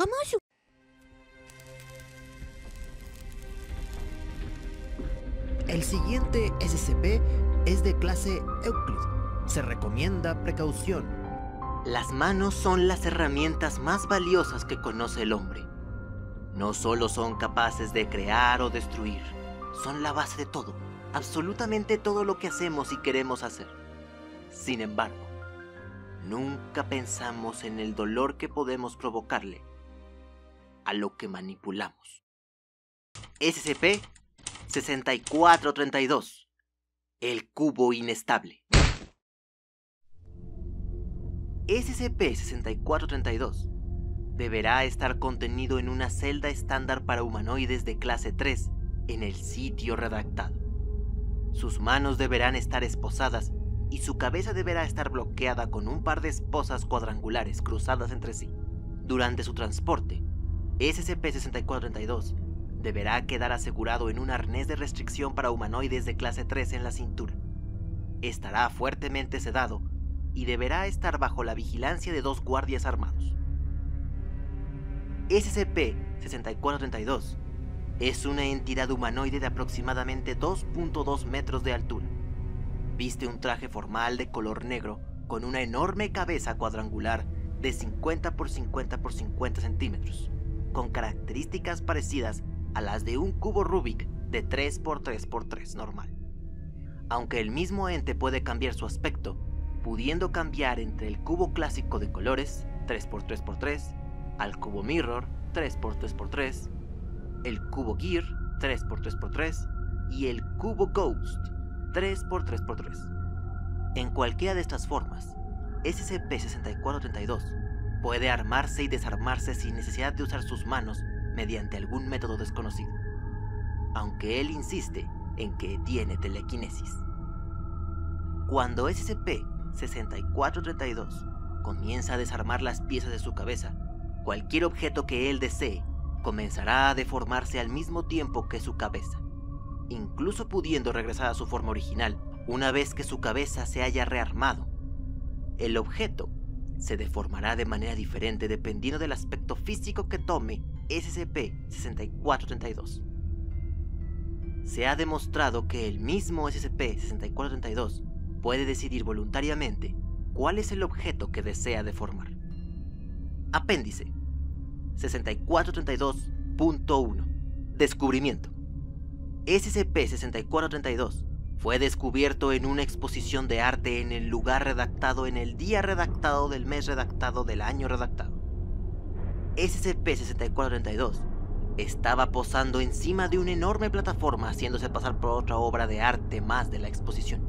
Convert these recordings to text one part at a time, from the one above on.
Gamashu. El siguiente SCP es de clase Euclid. Se recomienda precaución. Las manos son las herramientas más valiosas que conoce el hombre. No solo son capaces de crear o destruir, son la base de todo, absolutamente todo lo que hacemos y queremos hacer. Sin embargo, nunca pensamos en el dolor que podemos provocarle a lo que manipulamos. SCP-6432, el cubo inestable. SCP-6432 deberá estar contenido en una celda estándar para humanoides de clase 3 en el sitio redactado. Sus manos deberán estar esposadas y su cabeza deberá estar bloqueada con un par de esposas cuadrangulares cruzadas entre sí. Durante su transporte, SCP-6432 deberá quedar asegurado en un arnés de restricción para humanoides de clase 3 en la cintura. Estará fuertemente sedado y deberá estar bajo la vigilancia de 2 guardias armados. SCP-6432 es una entidad humanoide de aproximadamente 2.2 metros de altura. Viste un traje formal de color negro con una enorme cabeza cuadrangular de 50 por 50 por 50 centímetros, con características parecidas a las de un cubo Rubik de 3 por 3 por 3 normal. Aunque el mismo ente puede cambiar su aspecto, pudiendo cambiar entre el cubo clásico de colores 3 por 3 por 3, al cubo Mirror 3 por 3 por 3, el cubo Gear 3 por 3 por 3 y el cubo Ghost 3 por 3 por 3. En cualquiera de estas formas, SCP-6432 puede armarse y desarmarse sin necesidad de usar sus manos mediante algún método desconocido, aunque él insiste en que tiene telequinesis. Cuando SCP-6432 comienza a desarmar las piezas de su cabeza, cualquier objeto que él desee comenzará a deformarse al mismo tiempo que su cabeza, incluso pudiendo regresar a su forma original una vez que su cabeza se haya rearmado. El objeto se deformará de manera diferente dependiendo del aspecto físico que tome SCP-6432. Se ha demostrado que el mismo SCP-6432 puede decidir voluntariamente cuál es el objeto que desea deformar. Apéndice 6432.1. Descubrimiento. SCP-6432 fue descubierto en una exposición de arte en el lugar redactado en el día redactado del mes redactado del año redactado. SCP-6432 estaba posando encima de una enorme plataforma haciéndose pasar por otra obra de arte más de la exposición,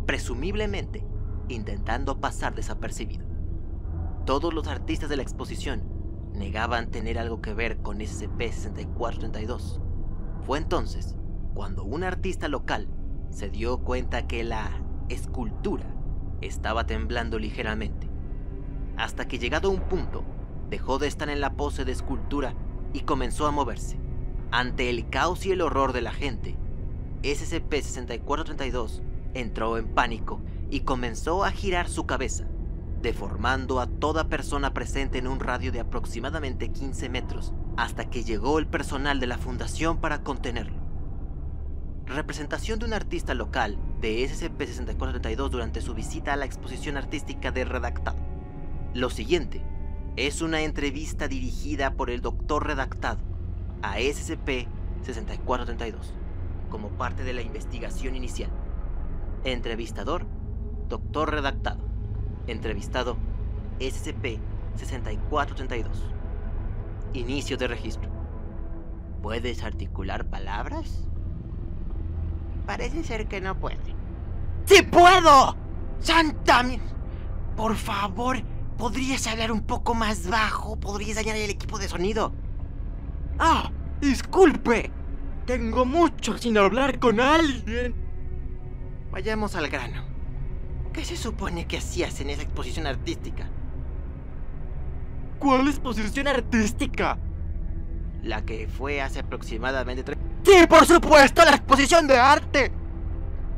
presumiblemente intentando pasar desapercibido. Todos los artistas de la exposición negaban tener algo que ver con SCP-6432. Fue entonces cuando un artista local se dio cuenta que la escultura estaba temblando ligeramente, hasta que llegado a un punto dejó de estar en la pose de escultura y comenzó a moverse. Ante el caos y el horror de la gente, SCP-6432 entró en pánico y comenzó a girar su cabeza, deformando a toda persona presente en un radio de aproximadamente 15 metros, hasta que llegó el personal de la fundación para contenerlo. Representación de un artista local de SCP-6432 durante su visita a la exposición artística de Redactado. Lo siguiente es una entrevista dirigida por el Dr. Redactado a SCP-6432 como parte de la investigación inicial. Entrevistador: Dr. Redactado. Entrevistado: SCP-6432. Inicio de registro. ¿Puedes articular palabras? Parece ser que no puede. ¡Sí puedo! ¡Santa! Por favor, ¿podrías hablar un poco más bajo? ¿Podrías dañar el equipo de sonido? ¡Ah! ¡Disculpe! Tengo mucho sin hablar con alguien. Vayamos al grano. ¿Qué se supone que hacías en esa exposición artística? ¿Cuál exposición artística? La que fue hace aproximadamente 3... ¡Sí, por supuesto! ¡La exposición de arte!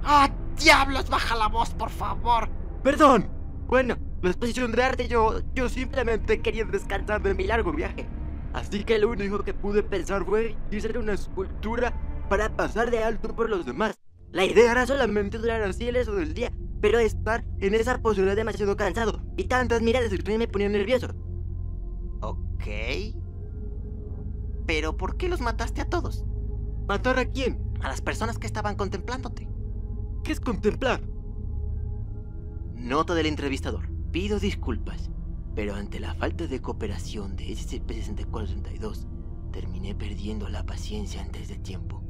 ¡Ah, diablos! ¡Baja la voz, por favor! Perdón. Bueno, la exposición de arte yo simplemente quería descansar de mi largo viaje. Así que lo único que pude pensar fue hacer una escultura para pasar de alto por los demás. La idea era solamente durar así el resto del día, pero estar en esa postura demasiado cansado y tantas miradas extrañas me ponían nervioso. Ok. Pero ¿por qué los mataste a todos? ¿Matar a quién? A las personas que estaban contemplándote. ¿Qué es contemplar? Nota del entrevistador. Pido disculpas, pero ante la falta de cooperación de SCP-6432, terminé perdiendo la paciencia antes de tiempo.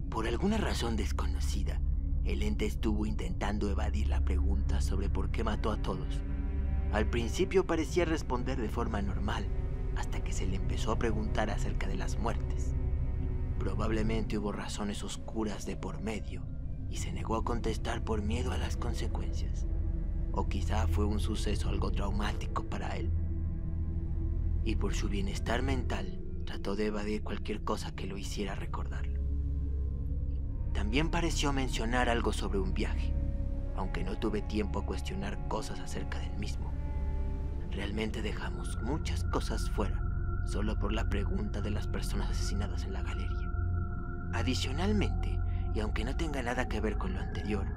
Por alguna razón desconocida, el ente estuvo intentando evadir la pregunta sobre por qué mató a todos. Al principio parecía responder de forma normal, hasta que se le empezó a preguntar acerca de las muertes. Probablemente hubo razones oscuras de por medio, y se negó a contestar por miedo a las consecuencias. O quizá fue un suceso algo traumático para él. Y por su bienestar mental, trató de evadir cualquier cosa que lo hiciera recordarlo. También pareció mencionar algo sobre un viaje, aunque no tuve tiempo a cuestionar cosas acerca del mismo. Realmente dejamos muchas cosas fuera, solo por la pregunta de las personas asesinadas en la galería. Adicionalmente, y aunque no tenga nada que ver con lo anterior,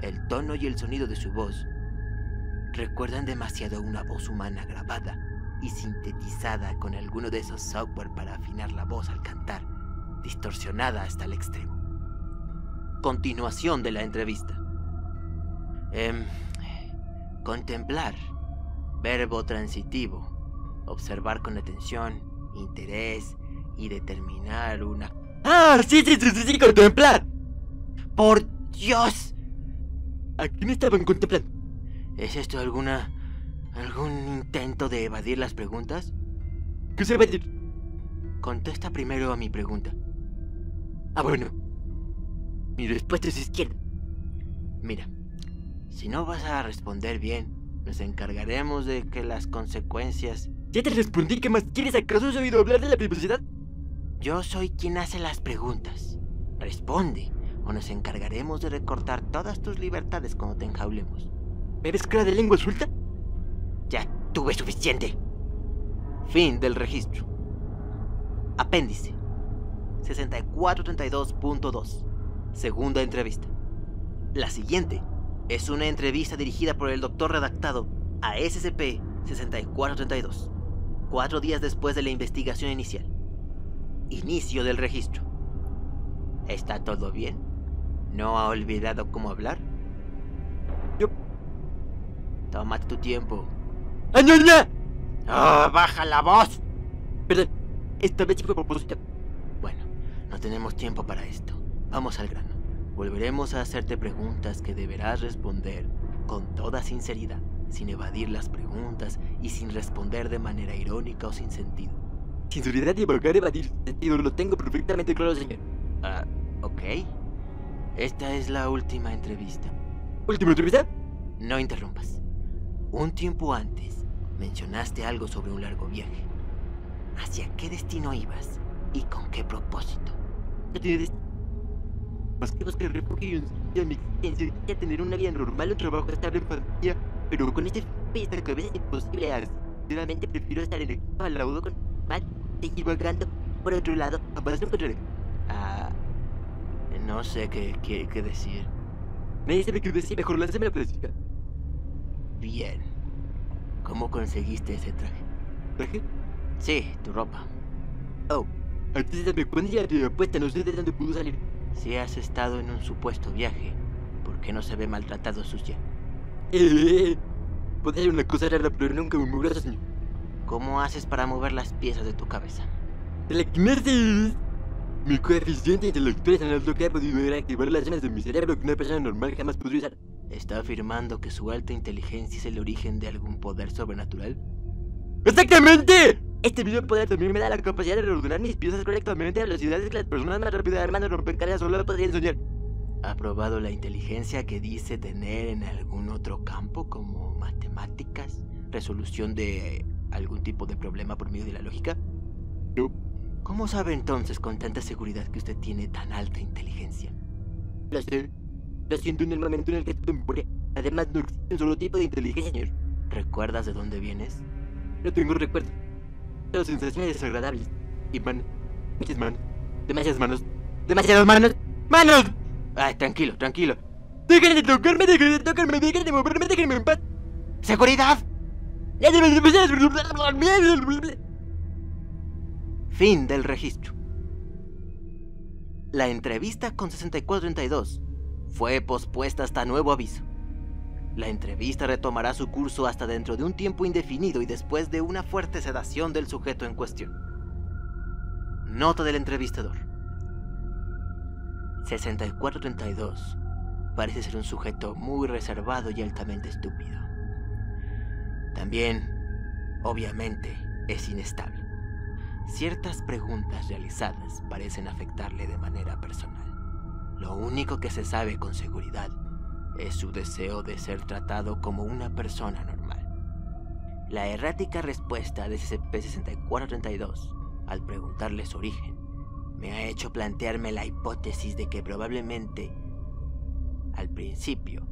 el tono y el sonido de su voz recuerdan demasiado a una voz humana grabada y sintetizada con alguno de esos software para afinar la voz al cantar, distorsionada hasta el extremo. Continuación de la entrevista. Contemplar. Verbo transitivo. Observar con atención, interés y determinar una... ¡Ah! Sí, contemplar. ¡Por Dios! ¿A quién estaban contemplando? ¿Es esto algún intento de evadir las preguntas? ¿Qué se va a decir? Contesta primero a mi pregunta. Ah, bueno. Mi respuesta es izquierda. Mira, si no vas a responder bien, nos encargaremos de que las consecuencias... Ya te respondí, ¿qué más quieres? ¿Acaso has oído hablar de la privacidad? Yo soy quien hace las preguntas. Responde, o nos encargaremos de recortar todas tus libertades cuando te enjaulemos. ¿Me ves cara de lengua suelta? Ya tuve suficiente. Fin del registro. Apéndice 6432.2. Segunda entrevista. La siguiente es una entrevista dirigida por el doctor redactado a SCP-6432, 4 días después de la investigación inicial. Inicio del registro. ¿Está todo bien? ¿No ha olvidado cómo hablar? Yo... Tómate tu tiempo. ¡Añoña! ¡Oh, baja la voz! Perdón, esta vez fue a propósito. Bueno, no tenemos tiempo para esto. Vamos al grano. Volveremos a hacerte preguntas que deberás responder con toda sinceridad, sin evadir las preguntas y sin responder de manera irónica o sin sentido. Sinceridad y evadir sentido, lo tengo perfectamente claro, señor. Ok. Esta es la última entrevista. ¿Última entrevista? No interrumpas. Un tiempo antes, mencionaste algo sobre un largo viaje. ¿Hacia qué destino ibas y con qué propósito? No tiene destino. Más que buscar refugio y un sitio en mi existencia, ya tener una vida normal, un trabajo estable en familia, pero con este pesta que a veces es imposible. Sinceramente prefiero estar en el al lado con mal, seguir vagando. Por otro lado, jamás lo encontraré. No sé qué decir. Nadie sabe qué decir, mejor lánzame la plática. Bien. ¿Cómo conseguiste ese traje? ¿Traje? Sí, tu ropa. Oh, antes me pondría la apuesta, no sé de dónde pudo salir. Si has estado en un supuesto viaje, ¿por qué no se ve maltratado sucia? Puede ser una cosa rara, pero nunca un mugroso, señor. ¿Cómo haces para mover las piezas de tu cabeza? Telequinesis. Mi coeficiente intelectual es tan alto que ha podido activar las zonas de mi cerebro que una persona normal jamás podría usar. ¿Está afirmando que su alta inteligencia es el origen de algún poder sobrenatural? ¡Exactamente! Este video poder también me da la capacidad de reordenar mis piezas correctamente a velocidades que las personas más rápidas armando rompecabezas solo podrían soñar. ¿Ha probado la inteligencia que dice tener en algún otro campo como matemáticas, resolución de algún tipo de problema por medio de la lógica? No. ¿Cómo sabe entonces con tanta seguridad que usted tiene tan alta inteligencia? Lo sé. Lo siento en el momento en el que estoy en memoria. Además, no existe un solo tipo de inteligencia, señor. ¿Recuerdas de dónde vienes? No tengo recuerdo. Pero sensaciones desagradables. Y manos. Muchas manos. Demasiadas manos. ¡Demasiadas manos! ¡Manos! Ay, tranquilo, tranquilo. ¡Dejen de tocarme, dejen de tocarme, dejen de moverme, déjenme en paz! ¡Seguridad! Fin del registro. La entrevista con 6432 fue pospuesta hasta nuevo aviso. La entrevista retomará su curso hasta dentro de un tiempo indefinido y después de una fuerte sedación del sujeto en cuestión. Nota del entrevistador. 6432 parece ser un sujeto muy reservado y altamente estúpido. También, obviamente, es inestable. Ciertas preguntas realizadas parecen afectarle de manera personal. Lo único que se sabe con seguridad es su deseo de ser tratado como una persona normal. La errática respuesta de SCP-6432 al preguntarle su origen me ha hecho plantearme la hipótesis de que probablemente, al principio,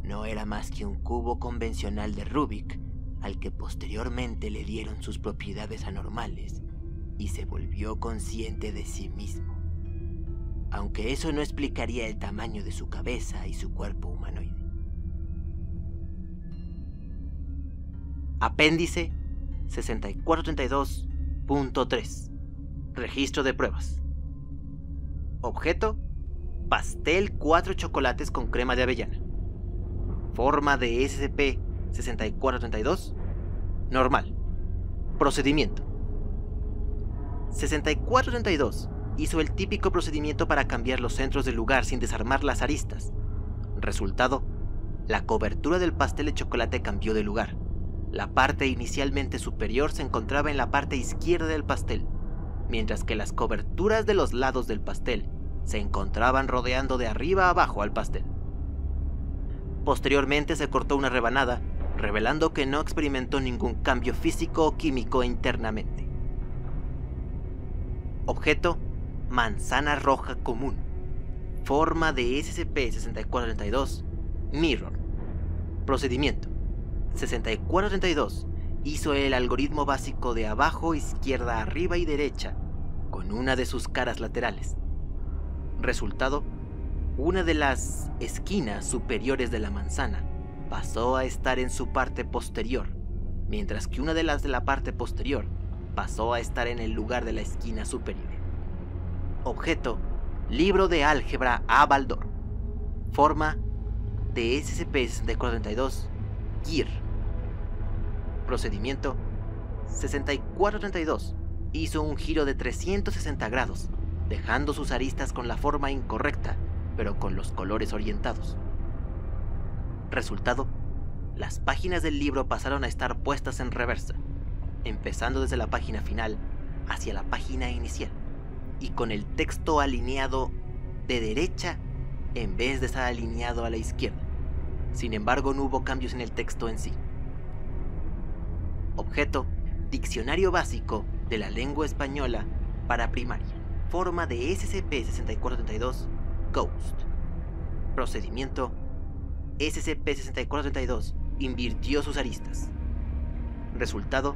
no era más que un cubo convencional de Rubik al que posteriormente le dieron sus propiedades anormales y se volvió consciente de sí mismo. Aunque eso no explicaría el tamaño de su cabeza y su cuerpo humanoide. Apéndice 6432.3. Registro de pruebas. Objeto: pastel 4 chocolates con crema de avellana. Forma de SCP-6432. Normal. Procedimiento. 6432 hizo el típico procedimiento para cambiar los centros del lugar sin desarmar las aristas. Resultado: la cobertura del pastel de chocolate cambió de lugar. La parte inicialmente superior se encontraba en la parte izquierda del pastel, mientras que las coberturas de los lados del pastel se encontraban rodeando de arriba a abajo al pastel. Posteriormente se cortó una rebanada, revelando que no experimentó ningún cambio físico o químico internamente. Objeto: manzana roja común. Forma de SCP-6432. Mirror. Procedimiento: 6432 hizo el algoritmo básico de abajo, izquierda, arriba y derecha con una de sus caras laterales. Resultado: una de las esquinas superiores de la manzana pasó a estar en su parte posterior, mientras que una de las de la parte posterior pasó a estar en el lugar de la esquina superior. Objeto: libro de álgebra A. Baldor. Forma de SCP-6432. GIR. Procedimiento: 6432 hizo un giro de 360 grados, dejando sus aristas con la forma incorrecta, pero con los colores orientados. Resultado: las páginas del libro pasaron a estar puestas en reversa, empezando desde la página final hacia la página inicial, y con el texto alineado de derecha en vez de estar alineado a la izquierda. Sin embargo, no hubo cambios en el texto en sí. Objeto: diccionario básico de la lengua española para primaria. Forma de SCP-6432. Ghost. Procedimiento: SCP-6432 invirtió sus aristas. Resultado: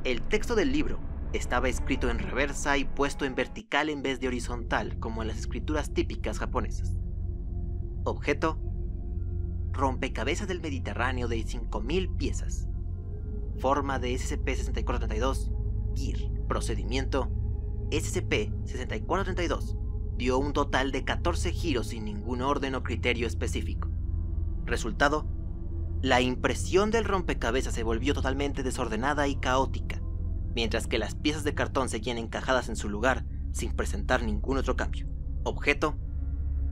el texto del libro estaba escrito en reversa y puesto en vertical en vez de horizontal, como en las escrituras típicas japonesas. Objeto: rompecabezas del Mediterráneo de 5000 piezas. Forma de SCP-6432. GIR. Procedimiento: SCP-6432 dio un total de 14 giros sin ningún orden o criterio específico. Resultado: la impresión del rompecabezas se volvió totalmente desordenada y caótica, mientras que las piezas de cartón seguían encajadas en su lugar sin presentar ningún otro cambio. Objeto: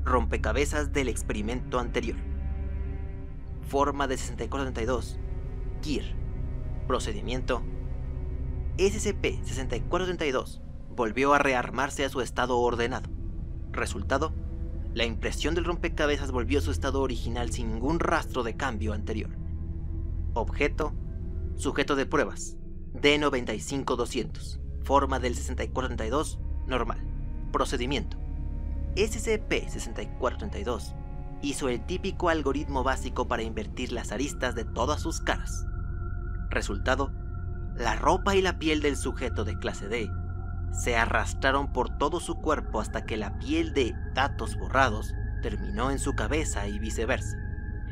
rompecabezas del experimento anterior. Forma de 6432. GIR. Procedimiento: SCP-6432 volvió a rearmarse a su estado ordenado. Resultado: la impresión del rompecabezas volvió a su estado original sin ningún rastro de cambio anterior. Objeto: sujeto de pruebas D-95200. Forma del 6432. Normal. Procedimiento: SCP-6432 hizo el típico algoritmo básico para invertir las aristas de todas sus caras. Resultado: La ropa y la piel del sujeto de clase D se arrastraron por todo su cuerpo hasta que la piel de datos borrados terminó en su cabeza y viceversa.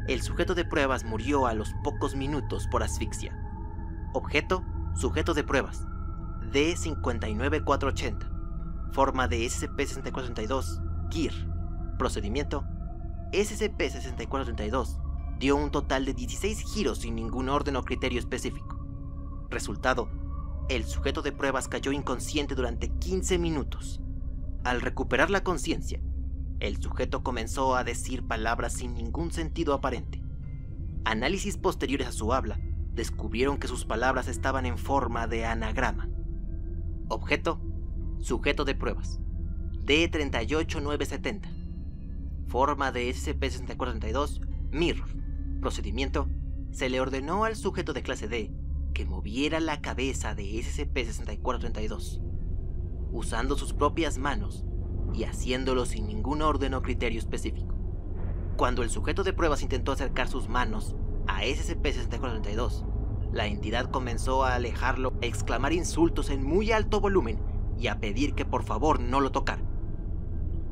El sujeto de pruebas murió a los pocos minutos por asfixia. Objeto, sujeto de pruebas, D59480. Forma de SCP-6432, GEAR. Procedimiento, SCP-6432 dio un total de 16 giros sin ningún orden o criterio específico. Resultado, el sujeto de pruebas cayó inconsciente durante 15 minutos. Al recuperar la conciencia, el sujeto comenzó a decir palabras sin ningún sentido aparente. Análisis posteriores a su habla descubrieron que sus palabras estaban en forma de anagrama. Objeto, sujeto de pruebas, D38970. Forma de SCP-6432, Mirror. Procedimiento, se le ordenó al sujeto de clase D que moviera la cabeza de SCP-6432, usando sus propias manos y haciéndolo sin ningún orden o criterio específico. Cuando el sujeto de pruebas intentó acercar sus manos a SCP-6432, la entidad comenzó a alejarlo, a exclamar insultos en muy alto volumen y a pedir que por favor no lo tocara.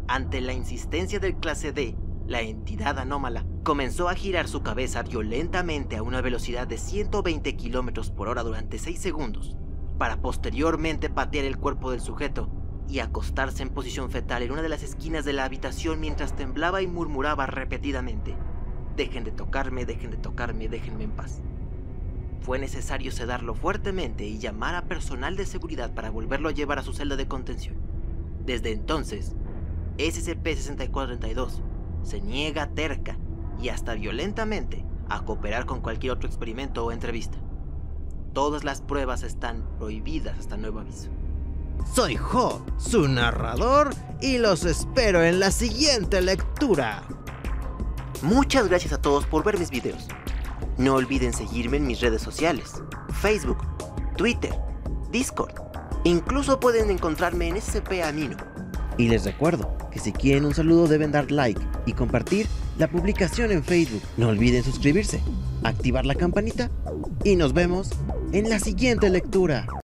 Ante la insistencia del clase D, la entidad anómala comenzó a girar su cabeza violentamente a una velocidad de 120 km/h durante 6 segundos, para posteriormente patear el cuerpo del sujeto y acostarse en posición fetal en una de las esquinas de la habitación mientras temblaba y murmuraba repetidamente: "Dejen de tocarme, déjenme en paz". Fue necesario sedarlo fuertemente y llamar a personal de seguridad para volverlo a llevar a su celda de contención. Desde entonces, SCP-6432 se niega terca y hasta violentamente a cooperar con cualquier otro experimento o entrevista. Todas las pruebas están prohibidas hasta nuevo aviso. Soy Jo, su narrador, y los espero en la siguiente lectura. Muchas gracias a todos por ver mis videos. No olviden seguirme en mis redes sociales, Facebook, Twitter, Discord. Incluso pueden encontrarme en SCP Amino. Y les recuerdo que si quieren un saludo deben dar like y compartir la publicación en Facebook. No olviden suscribirse, activar la campanita y nos vemos en la siguiente lectura.